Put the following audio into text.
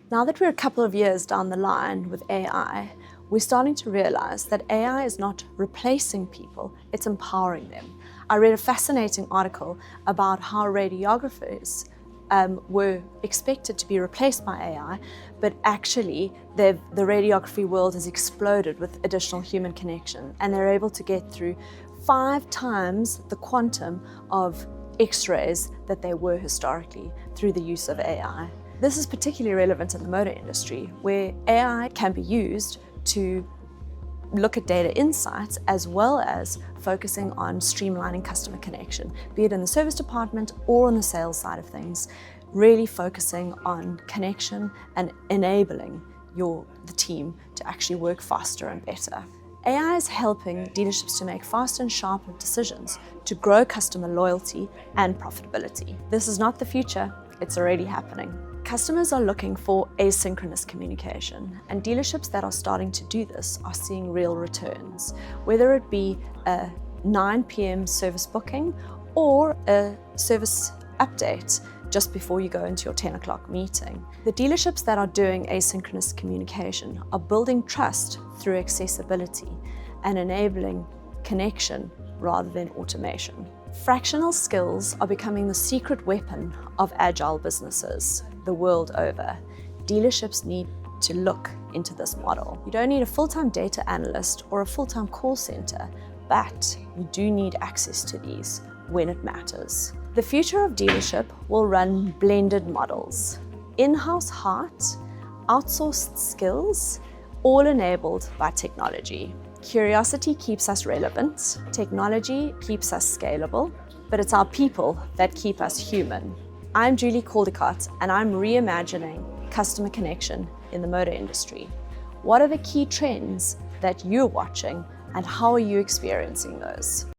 Now that we're a couple of years down the line with AI, we're starting to realize that AI is not replacing people, it's empowering them. I read a fascinating article about how radiographers were expected to be replaced by AI, but actually the radiography world has exploded with additional human connection, and they're able to get through 5 times the quantum of X-rays that they were historically through the use of AI. This is particularly relevant in the motor industry, where AI can be used to look at data insights as well as focusing on streamlining customer connection, be it in the service department or on the sales side of things, really focusing on connection and enabling the team to actually work faster and better. AI is helping dealerships to make faster and sharper decisions to grow customer loyalty and profitability. This is not the future, it's already happening. Customers are looking for asynchronous communication, and dealerships that are starting to do this are seeing real returns, whether it be a 9 p.m. service booking or a service update just before you go into your 10 o'clock meeting. The dealerships that are doing asynchronous communication are building trust through accessibility and enabling connection rather than automation. Fractional skills are becoming the secret weapon of agile businesses the world over. Dealerships need to look into this model. You don't need a full-time data analyst or a full-time call center, but you do need access to these when it matters. The future of dealership will run blended models. In-house heart, outsourced skills, all enabled by technology. Curiosity keeps us relevant, technology keeps us scalable, but it's our people that keep us human. I'm Julie Caldicott, and I'm reimagining customer connection in the motor industry. What are the key trends that you're watching, and how are you experiencing those?